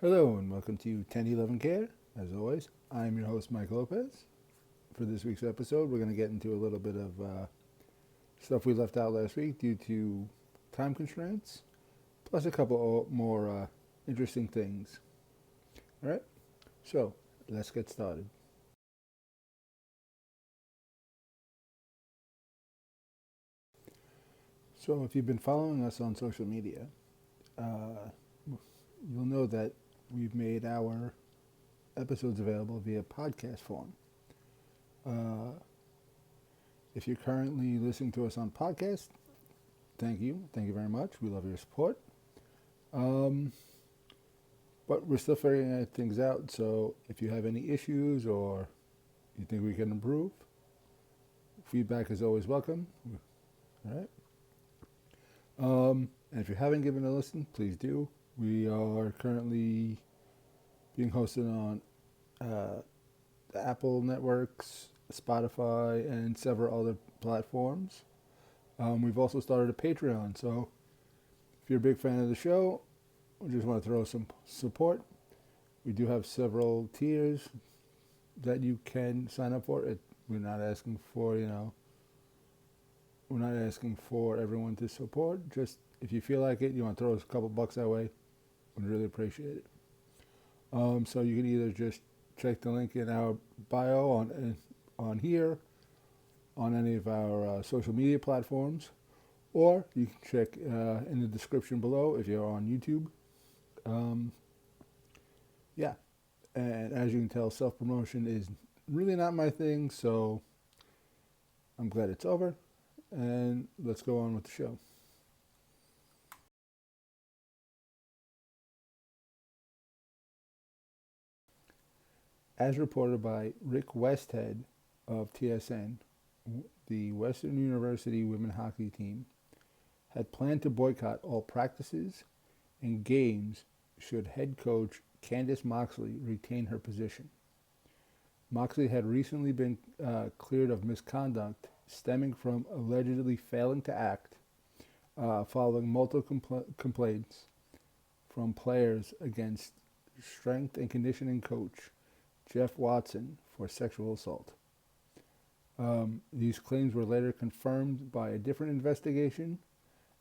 Hello and welcome to 1011 Care. As always, I'm your host, Mike Lopez. For this week's episode, we're going to get into a little bit of stuff we left out last week due to time constraints, plus a couple more interesting things. All right, so let's get started. So, if you've been following us on social media, uh, you'll know that we've made our episodes available via podcast form. Uh, if you're currently listening to us on podcast, thank you. Thank you very much. We love your support. Um, but we're still figuring things out. So if you have any issues or you think we can improve, feedback is always welcome. All right. And if you haven't given a listen, please do. We are currently being hosted on the Apple networks, Spotify, and several other platforms. We've also started a Patreon. So if you're a big fan of the show, we just want to throw some support. We do have several tiers that you can sign up for. We're not asking for, we're not asking for everyone to support. Just if you feel like it, you want to throw us a couple bucks that way, we'd really appreciate it. So you can either just check the link in our bio on here, on any of our social media platforms, or you can check in the description below if you're on YouTube. Yeah, and as you can tell, self-promotion is really not my thing, so I'm glad it's over, and let's go on with the show. As reported by Rick Westhead of TSN, the Western University women hockey team had planned to boycott all practices and games should head coach Candice Moxley retain her position. Moxley had recently been cleared of misconduct stemming from allegedly failing to act following multiple complaints from players against strength and conditioning coach Jeff Watson for sexual assault. These claims were later confirmed by a different investigation,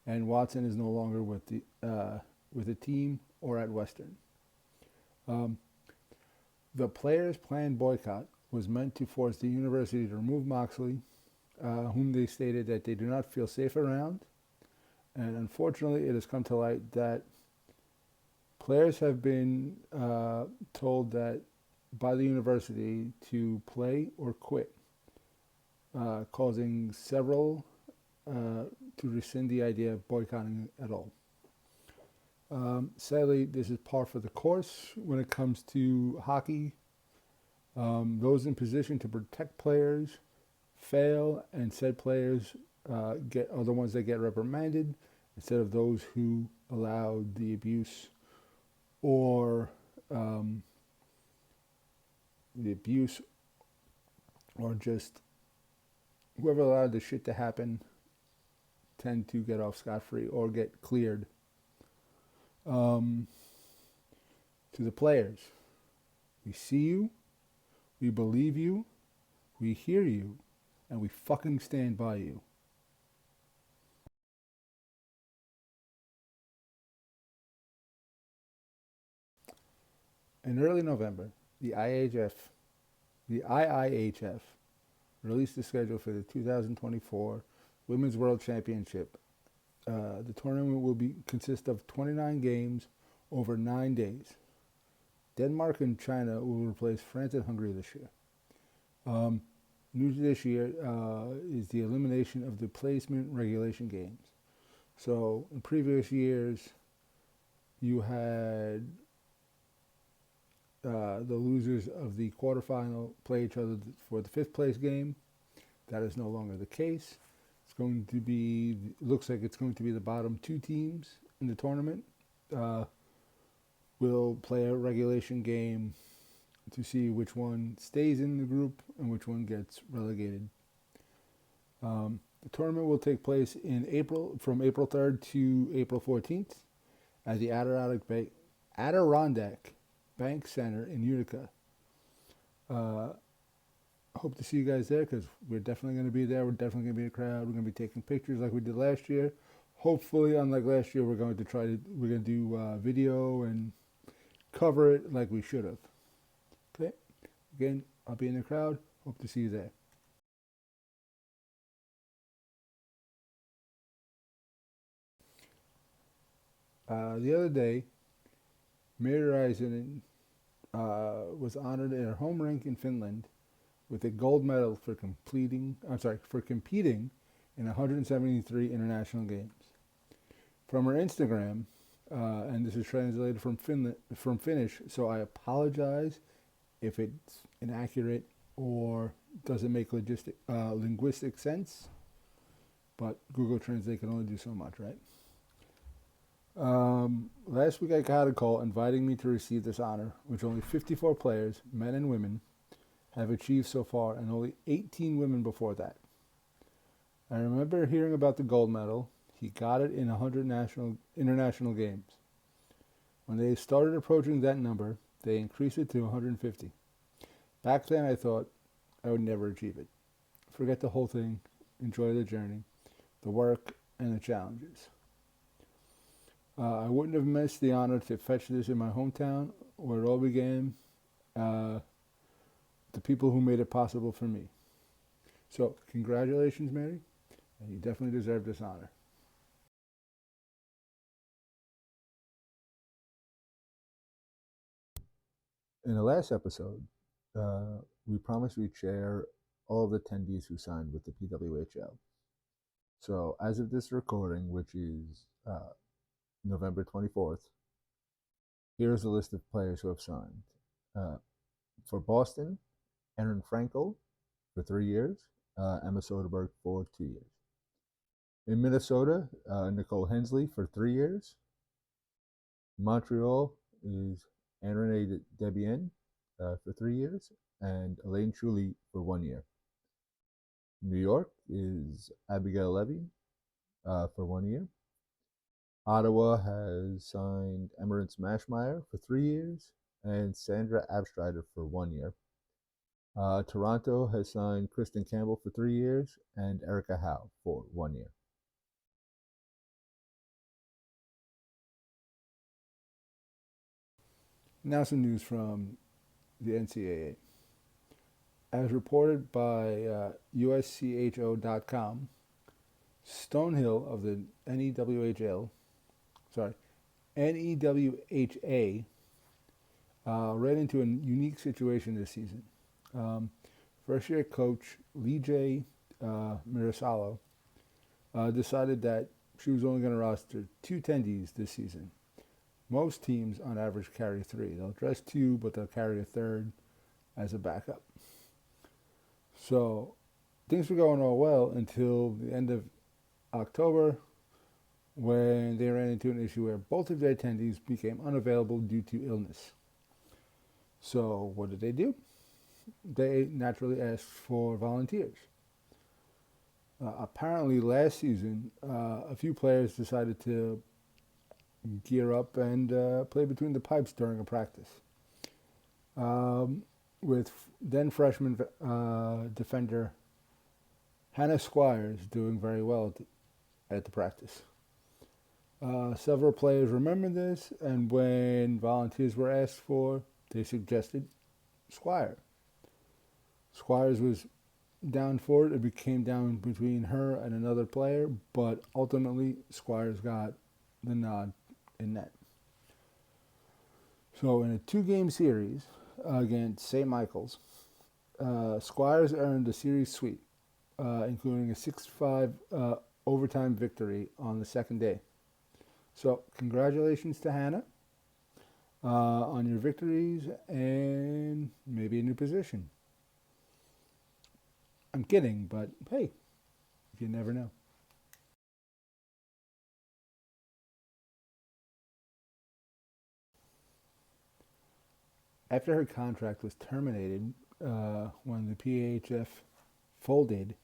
and Watson is no longer with the team or at Western. The players' planned boycott was meant to force the university to remove Moxley, whom they stated that they do not feel safe around. And unfortunately, it has come to light that players have been told that by the university to play or quit, causing several to rescind the idea of boycotting at all. Sadly, this is par for the course when it comes to hockey. Those in position to protect players fail, and said players are the ones that get reprimanded instead of those who allowed the abuse or the abuse or just whoever allowed the shit to happen tend to get off scot-free or get cleared. To the players, we see you, we believe you, we hear you, and we fucking stand by you. In early November, the IIHF released the schedule for the 2024 Women's World Championship. The tournament will consist of 29 games over 9 days. Denmark and China will replace France and Hungary this year. New to this year is the elimination of the placement regulation games. So in previous years, you had the losers of the quarterfinal play each other for the fifth place game. That is no longer the case. Looks like it's going to be the bottom two teams in the tournament. Will play a regulation game to see which one stays in the group and which one gets relegated. The tournament will take place in April, from April 3rd to April 14th, at the Adirondack Bank Center in Utica. Uh, Hope to see you guys there because we're definitely going to be there. We're definitely going to be a crowd. We're going to be taking pictures like we did last year. Hopefully, unlike last year, we're going to do video and cover it like we should have. Okay. Again, I'll be in the crowd. Hope to see you there. The other day, Mary Rising was honored at her home rink in Finland with a gold medal for competing in 173 international games. From her Instagram, and this is translated from Finnish, so I apologize if it's inaccurate or doesn't make linguistic sense, but Google Translate can only do so much, right? Last week I got a call inviting me to receive this honor, which only 54 players, men and women, have achieved so far, and only 18 women before that. I remember hearing about the gold medal. He got it in 100 international games. When they started approaching that number, they increased it to 150. Back then I thought I would never achieve it. Forget the whole thing, enjoy the journey, the work, and the challenges. I wouldn't have missed the honor to fetch this in my hometown, where it all began, the people who made it possible for me. So, congratulations, Mary, and you definitely deserve this honor. In the last episode, we promised we'd share all of the attendees who signed with the PWHL. So, as of this recording, which is November 24th, here's a list of players who have signed. For Boston, Erin Frankel for 3 years, Emma Soderberg for 2 years. In Minnesota, Nicole Hensley for 3 years. Montreal is Anne-Renee Debienne for 3 years, and Elaine Chuli for 1 year. New York is Abigail Levy for 1 year. Ottawa has signed Emmerich Mashmeyer for 3 years, and Sandra Abstrider for 1 year. Toronto has signed Kristen Campbell for 3 years and Erica Howe for 1 year. Now some news from the NCAA. As reported by USCHO.com, Stonehill of the NEWHA ran into a unique situation this season. First-year coach Lee J. Mirasalo decided that she was only going to roster 2 attendees this season. Most teams, on average, carry 3. They'll dress 2, but they'll carry a third as a backup. So things were going all well until the end of October, when they ran into an issue where both of their attendees became unavailable due to illness. So what did they do? They naturally asked for volunteers. Apparently last season, a few players decided to gear up and play between the pipes during a practice. With then freshman defender Hannah Squires doing very well at the practice. Several players remembered this, and when volunteers were asked for, they suggested Squire. Squires was down for it. It became down between her and another player, but ultimately Squires got the nod in net. So in a 2-game series against St. Michael's, Squires earned the series sweep, including a 6-5 overtime victory on the second day. So congratulations to Hannah on your victories and maybe a new position. I'm kidding, but hey, you never know. After her contract was terminated when the PHF folded,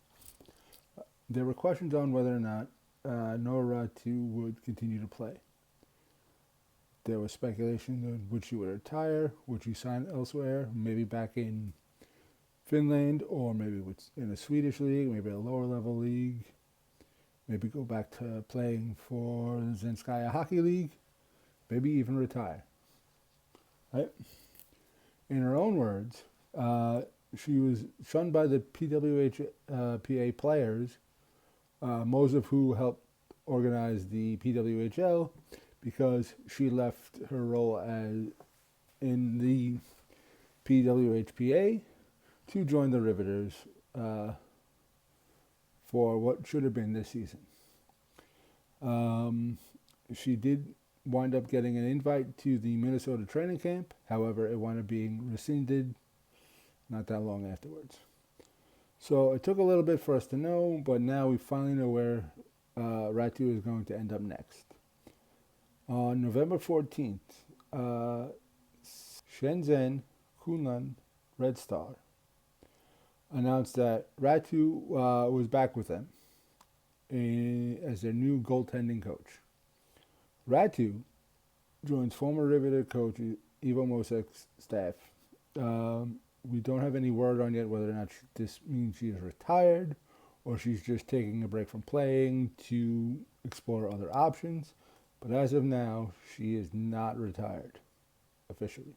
there were questions on whether or not Noah Ratu would continue to play. there was speculation on would she retire, would she sign elsewhere, maybe back in Finland, or maybe in a Swedish league, maybe a lower level league, maybe go back to playing for the Zenskaya Hockey League, maybe even retire. Right? In her own words, she was shunned by the PWHPA players, most of who helped organize the PWHL, because she left her role in the PWHPA to join the Riveters for what should have been this season. She did wind up getting an invite to the Minnesota training camp. However, it wound up being rescinded not that long afterwards. So it took a little bit for us to know, but now we finally know where Räty is going to end up next. On November 14th, Shenzhen Kunlun Red Star announced that Räty was back with them as their new goaltending coach. Räty joins former Riveter coach Ivo Mosek's staff. We don't have any word on yet whether or not this means she is retired or she's just taking a break from playing to explore other options. But as of now, she is not retired officially.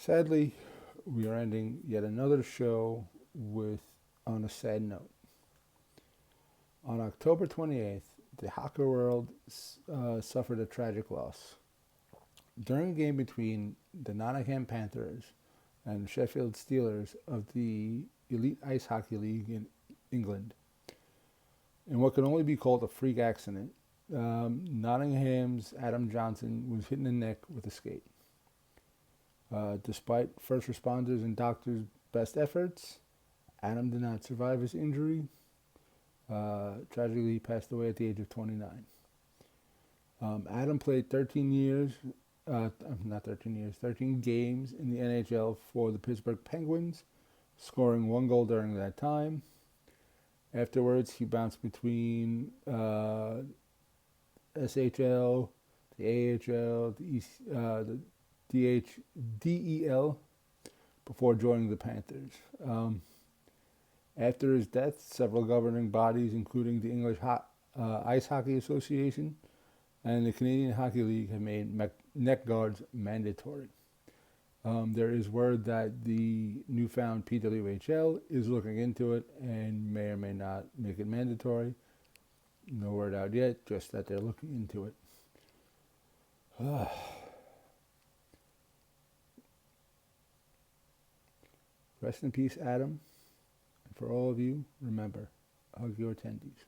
Sadly, we are ending yet another show with on a sad note. On October 28th, the hockey world suffered a tragic loss. During a game between the Nottingham Panthers and Sheffield Steelers of the Elite Ice Hockey League in England, in what can only be called a freak accident, Nottingham's Adam Johnson was hit in the neck with a skate. Despite first responders and doctors' best efforts, Adam did not survive his injury. Tragically, he passed away at the age of 29. Adam played 13 games in the NHL for the Pittsburgh Penguins, scoring 1 goal during that time. Afterwards, he bounced between SHL, the AHL, the DEL, before joining the Panthers. After his death, several governing bodies, including the English Ice Hockey Association and the Canadian Hockey League, have made neck guards mandatory. There is word that the newfound PWHL is looking into it and may or may not make it mandatory. No word out yet, just that they're looking into it. Rest in peace, Adam. And for all of you, remember, hug your attendees.